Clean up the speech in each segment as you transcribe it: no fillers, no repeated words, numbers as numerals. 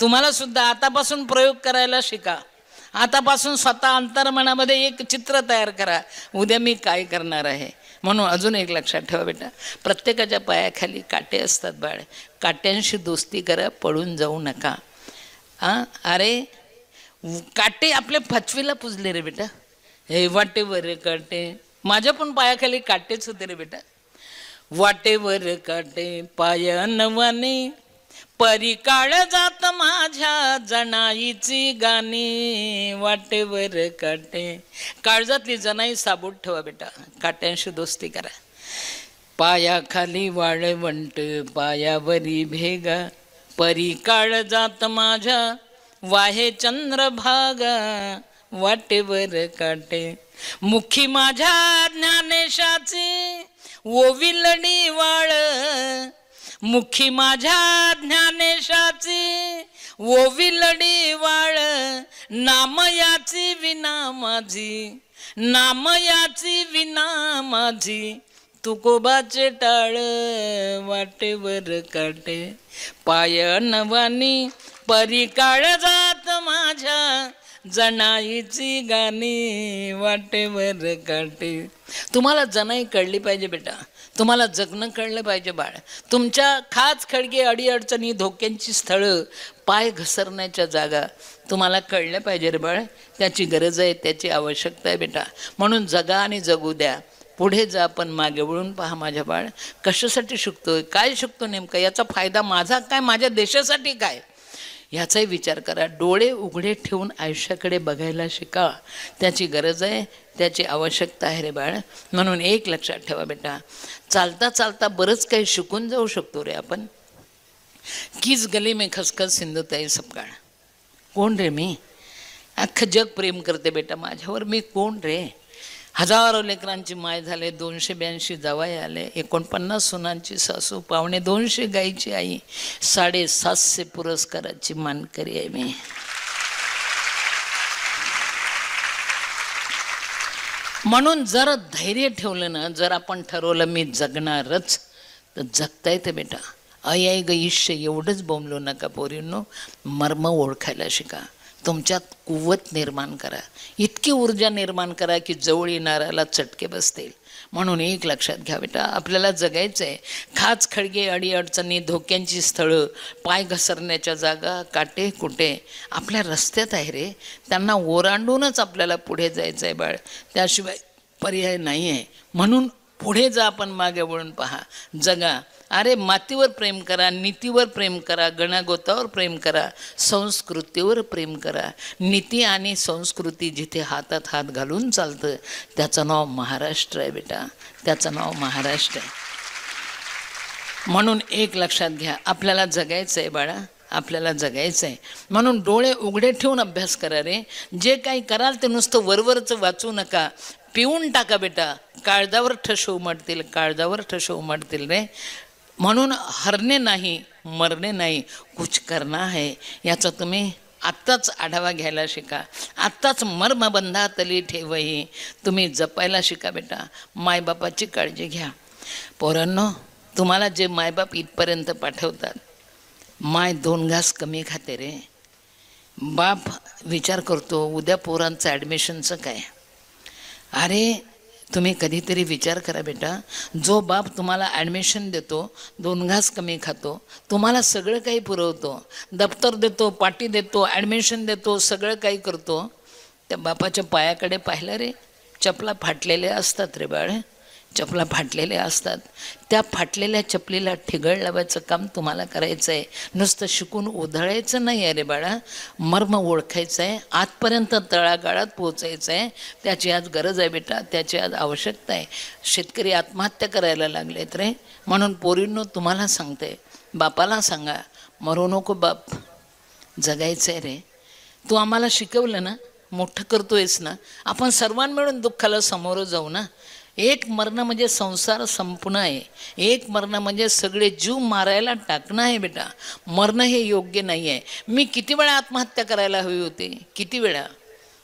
तुम्हाला सुद्धा आतापासून प्रयोग करायला शिका. आतापासून स्वतः अंतर्मनामध्ये एक चित्र तयार करा, उद्या मी काय करणार आहे. म्हणून अजून एक लक्षात ठेवा बेटा, प्रत्येकाच्या पायाखाली काटे असतात बाळ. काट्यांशी दोस्ती करा, पळून जाऊ नका. अरे काटे आपल्या पाचवीला पुजले रे बेटा. हे वाटेवर काटे, माझ्या पण पायाखाली काटेच होते रे बेटा. वाटेवर काटे पाय नवाने, परी काळ जात माझ्या जनाईची गाणी. वाटेवर काटे, काळजातली जनाई साबूत ठेवा बेटा, काट्यांशी दोस्ती करा. पायाखाली वाळवंट पायावरी भेगा, परी काळ जात माझ्या वाहे चंद्रभागा. वाटेवर काटे, मुखी माझ्या ज्ञानेशाची ओविलडी वाळ, मुखी माझ्या ज्ञानेशाची ओविलडी वाळ. नामयाची विना माझी, नामयाची विना माझी, तुकोबाचे टाळ. वाटेवर काटे पाय नवानी, परी काळ जात माझ्या जनाईची गाणी. वाटेवर काटे. तुम्हाला जनाई कळली पाहिजे बेटा, तुम्हाला जगणं कळलं पाहिजे बाळ. तुमच्या खाच खडगे अडीअडचणी धोक्यांची स्थळं पाय घसरण्याच्या जागा तुम्हाला कळल्या पाहिजे रे बाळ. त्याची गरज आहे, त्याची आवश्यकता आहे बेटा. म्हणून जगा आणि जगू द्या. पुढे जा पण मागे वळून पहा माझ्या बाळ. कशासाठी शिकतोय, काय शिकतो नेमकं, याचा फायदा माझा काय, माझ्या देशासाठी काय, याचाही विचार करा. डोळे उघडे ठेवून आयुष्याकडे बघायला शिका. त्याची गरज आहे, त्याची आवश्यकता आहे रे बाळ. म्हणून एक लक्षात ठेवा बेटा, चालता चालता बरंच काही शिकून जाऊ शकतो रे आपण. किस गली में खसखस सिंधुताई सपकाळ. कोण रे मी, अख्खं जग प्रेम करते बेटा माझ्यावर, मी कोण रे. हजारो लेकरांची माय झाले, 282 जावाई आले, 49 सुनांची सासू, 250 गाईची आई, 750 पुरस्काराची मानकरी आहे मी. म्हणून जर धैर्य ठेवलं ना, जर आपण ठरवलं मी जगणारच, तर जगता येते बेटा. आई ग ईश्य एवढंच बोंबलो नका पोरींनो, मर्म ओळखायला शिका. तुमच्यात कुवत निर्माण करा, इतकी ऊर्जा निर्माण करा की जवळ येणाऱ्याला चटके बसतील. म्हणून एक लक्षात घ्या बेटा, आपल्याला जगायचं आहे. खाच खडगे अडीअडचणी धोक्यांची स्थळं, पाय घसरण्याच्या जागा, काटे कुटे आपल्या रस्त्यात आहे रे. त्यांना ओरांडूनच आपल्याला पुढे जायचं आहे बाळ, त्याशिवाय पर्याय नाही आहे. म्हणून पुढे जा पण मागे वळून पहा, जगा. अरे मातीवर प्रेम करा, नीतीवर प्रेम करा, गणागोतावर प्रेम करा, संस्कृतीवर प्रेम करा. नीती आणि संस्कृती जिथे हातात हात घालून चालतं त्याचं नाव महाराष्ट्र आहे बेटा, त्याचं नाव महाराष्ट्र आहे. म्हणून एक लक्षात घ्या, आपल्याला जगायचं आहे बाळा, आपल्याला जगायचं आहे. म्हणून डोळे उघडे ठेवून अभ्यास करा रे. जे काही कराल ते नुसतं वरवरचं वाचू नका, पिऊन टाका बेटा. काळजावर ठस उमटतील, काळजावर ठस उमटतील रे. म्हणून हरणे नाही, मरणे नाही, कुछ करना है. याचा तुम्ही आत्ताच आढावा घ्यायला शिका. आत्ताच मर्मबंधातली ठेवही तुम्ही जपायला शिका बेटा. मायबापाची काळजी घ्या. पोरांनो, तुम्हाला जे मायबाप इथपर्यंत पाठवतात, माय 2 घास कमी खाते रे. बाप विचार करतो उद्या पोरांचं ॲडमिशनचं काय. अरे तुम्ही कधीतरी विचार करा बेटा, जो बाप तुम्हाला ॲडमिशन देतो, 2 घास कमी खातो, तुम्हाला सगळं काही पुरवतो, दप्तर देतो, पाटी देतो, ॲडमिशन देतो, सगळं काही करतो, त्या बापाच्या पायाकडे पाहिलं रे, चपला फाटलेल्या असतात रे बाळ, चपला फाटलेल्या असतात. त्या फाटलेल्या चपलीला ठिगळ लावायचं काम तुम्हाला करायचं आहे. नुसतं शिकून उधळायचं नाही आहे रे बाळा, मर्म ओळखायचं आहे, आजपर्यंत तळागाळात पोचायचं आहे. त्याची आज गरज आहे बेटा, त्याची आज आवश्यकता आहे. शेतकरी आत्महत्या करायला लागलेत रे. म्हणून पोरींनो तुम्हाला सांगते, बापाला सांगा, मरू नको बाप, जगायचं आहे रे. तू आम्हाला शिकवलं ना, मोठं करतोयस ना, आपण सर्वांना मिळून दुःखाला समोर जाऊ ना. एक मरणं म्हणजे संसार संपणं आहे, एक मरणं म्हणजे सगळे जीव मारायला टाकणं आहे बेटा. मरणं हे योग्य नाही आहे. मी किती वेळा आत्महत्या करायला हवी होती, किती वेळा.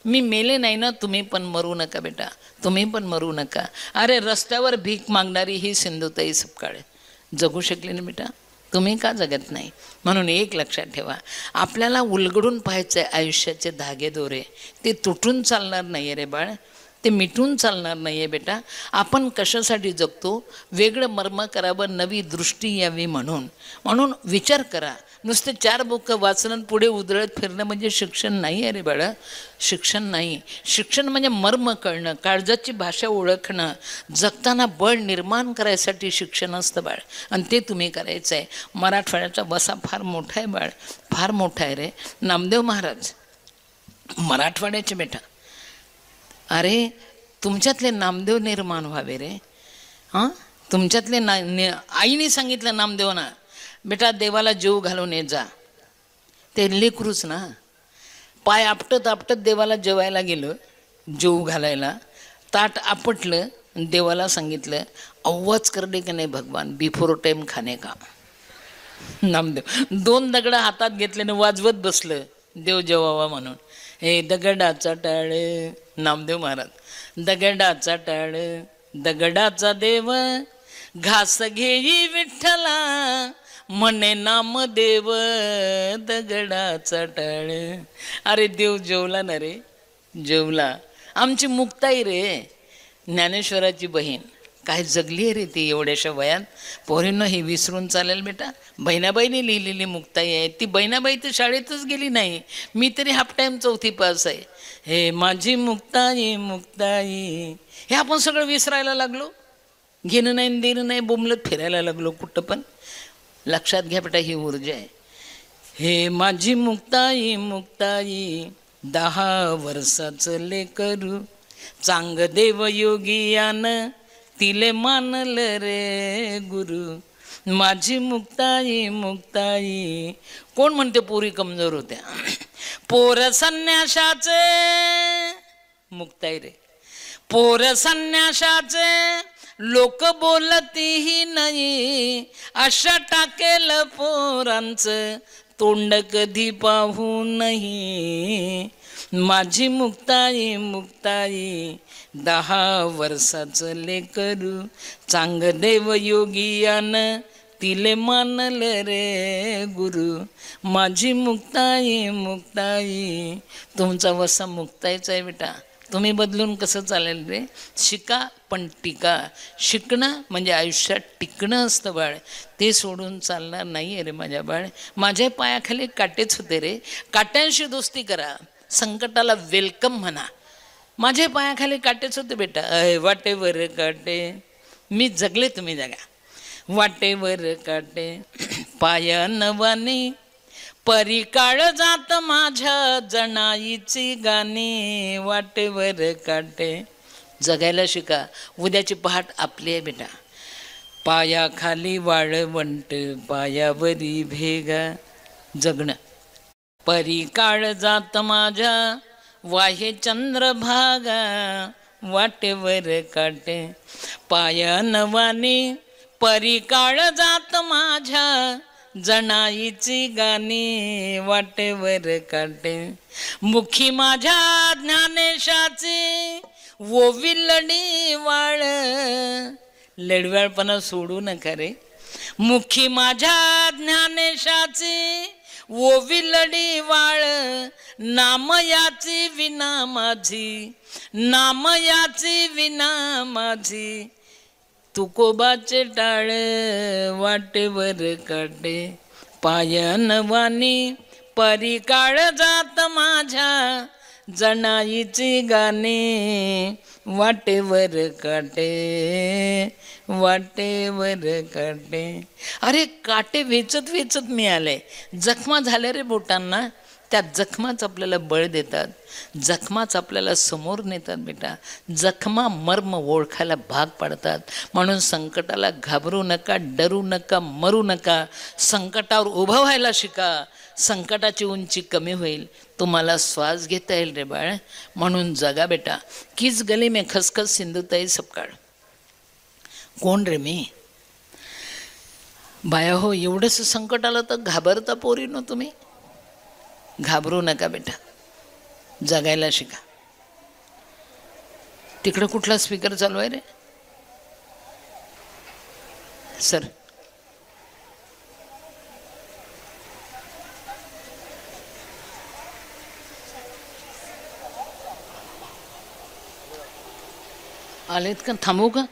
मी मेले नाही ना, तुम्ही पण मरू नका बेटा, तुम्ही पण मरू नका. अरे रस्त्यावर भीक मागणारी ही सिंधुताई सपकाळ जगू शकली ना बेटा, तुम्ही का जगत नाही? म्हणून एक लक्षात ठेवा, आपल्याला उलगडून पाहायचं आहे आयुष्याचे धागेदोरे, ते तुटून चालणार नाही आहे रे बाळ, ते मिटून चालणार नाही आहे बेटा. आपण कशासाठी जगतो? वेगळं मर्म करावं, नवी दृष्टी यावी म्हणून. म्हणून विचार करा. नुसते 4 बुकं वाचणं, पुढे उधळत फिरणं म्हणजे शिक्षण नाही आहे रे बाळा, शिक्षण नाही. शिक्षण म्हणजे मर्म कळणं, काळजाची भाषा ओळखणं, जगताना बळ निर्माण करायसाठी शिक्षण असतं बाळ, आणि ते तुम्ही करायचं आहे. मराठवाड्याचा वसा फार मोठा आहे बाळ, फार मोठा आहे रे. नामदेव महाराज मराठवाड्याचे बेटा. अरे तुमच्यातले नामदेव निर्माण व्हावे रे. हां, तुमच्यातले आईने सांगितलं नामदेवांना, बेटा देवाला जीव घालून ये जा. ते लेकरूच ना, पाय आपटत आपटत देवाला जेवायला गेलं, जीव घालायला. ताट आपटलं, देवाला सांगितलं, आवाज करणे की नाही भगवान, बिफोर टाइम खाणे का. नामदेव 2 दगडं हातात घेतल्याने वाजवत बसलं देव जेवावा म्हणून. हे दगडाचा टाळ, नामदेव महाराज, दगडाचा टाळ दगडाचा देव, घास घेई विठ्ठला म्हणे नामदेव, दगडाचा टाळ. अरे देव जेवला ना रे, जेवला. आमची मुक्ताई रे, ज्ञानेश्वराची बहीण, काय जगली आहे रे ती एवढ्याशा वयात. पोरींनो हे विसरून चालेल बेटा, बहिणाबाईने लिहिलेली मुक्ताई आहे ती. बहिणाबाई तर शाळेतच गेली नाही, मी तरी हाफ टाईम 4थी पास आहे. हे माझी मुक्ताई मुक्ताई, हे आपण सगळं विसरायला लागलो, घेणं नाही देणं नाही, बोंबलत फिरायला लागलो कुठं पण. लक्षात घ्या बेटा, ही ऊर्जा आहे. हे माझी मुक्ताई मुक्ताई, 10 वर्षाचं लेकरू, चांग देव योगियान तिले मानलं रे गुरु. माझी मुक्ताई मुक्ताई. कोण म्हणते पोरी कमजोर होत्या? पोर संन्याशाचे, मुक्ताई रे, पोर संन्याशाचे लोक बोलतीही नाही, अशा टाकेल पोरांचं तोंड कधी पाहू नाही. माझी मुक्ताई मुक्ताई, 10 वर्षाचं लेकरू, चांग देव योगियान तिले मानलं रे गुरु. माझी मुक्ताई मुक्ताई. तुमचा वसा मुक्ताईचा आहे बेटा, तुम्ही बदलून कसं चालेल रे? शिका पण टिका. शिकणं म्हणजे आयुष्यात टिकणं असतं बाळ, ते सोडून चालणार नाही आहे रे माझ्या बाळ. माझ्या पायाखाली काटेच होते रे, काट्यांशी दोस्ती करा, संकटाला वेलकम म्हणा. माझ्या पायाखाली काटेच होते बेटा, वाटेवर काटे, मी जगले तुम्ही जगा. वाटेवर काटे पाया नवानी, परी काळ जात माझ्या जनाईची गाणी. वाटेवर काटे, जगायला शिका, उद्याची पहाट आपली आहे बेटा. पायाखाली वाळवंट, पायावरी भेगा, जगणं. परी काळ जात माझ्या वाहे चंद्रभागा, वाटेवर काटे पाया नवानी, परी काळ जात माझ्या जनाईची गाणी. वाटेवर काटे मुखी माझ्या ज्ञानेशाची ओविलडी वाळ. लडव्याळपणा सोडू नका रे. मुखी माझ्या ज्ञानेशाची ओविलडी वाळ, नाम याची विना माझी, नाम याची विना माझी. तुकोबाचे टाळ वाटेवर काटे पाया नवानी, परी काळ जात माझ्या जनाईची गाणी. वाटेवर काटे वाटेवर काटे. अरे काटे वेचत वेचत मिळाले, जखमा झाल्या रे बोटांना. त्या जखमाच आपल्याला बळ देतात, जखमाच आपल्याला समोर नेतात बेटा. जखमा मर्म ओळखायला भाग पाडतात. म्हणून संकटाला घाबरू नका, डरू नका, मरू नका. संकटावर उभं व्हायला शिका, संकटाची उंची कमी होईल, तुम्हाला श्वास घेता येईल रे बाळ. म्हणून जगा बेटा. किस गली में खसखस सिंधुताई सपकाळ. कोण रे मी? बाया हो, एवढंच संकट आलं तर घाबरता पोरीनो तुम्ही? घाबरू नका बेटा, जगायला शिका. तिकडं कुठला स्पीकर चालू आहे रे सर? आलेत का? थांबू का?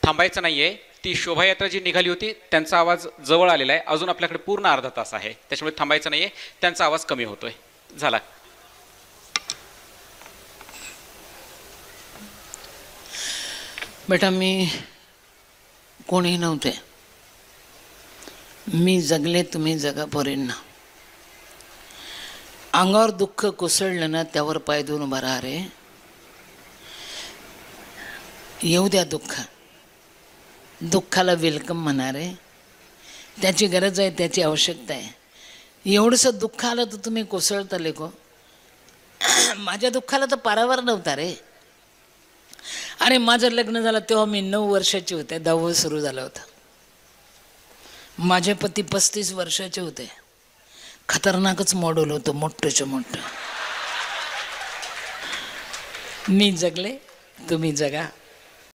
थांबायचं नाहीये. ती शोभायात्रा जी निघाली होती त्यांचा आवाज जवळ आलेला आहे. अजून आपल्याकडे पूर्ण अर्धा तास आहे, त्याच्यामुळे थांबायचं नाहीये. त्यांचा आवाज कमी होतोय. झाला. बेटा मी कोणी नव्हते. मी जगले, तुम्ही जगा पोरींना. अंगावर दुःख कोसळलं ना त्यावर पाय देऊन उभा राहा रे. येऊ द्या दुःख, दुःखाला वेलकम म्हणा रे. त्याची गरज आहे, त्याची आवश्यकता आहे. एवढंसं दुःख आलं तर तुम्ही कोसळता लेको. माझ्या दुःखाला तर पारावार नव्हता रे. अरे माझं लग्न झालं तेव्हा मी 9 वर्षाची होते, 10वं सुरू झालं होतं. माझे पती 35 वर्षाचे होते. खतरनाकच मॉडेल होतं, मोठंच्या मोठं. मी जगले, तुम्ही जगा.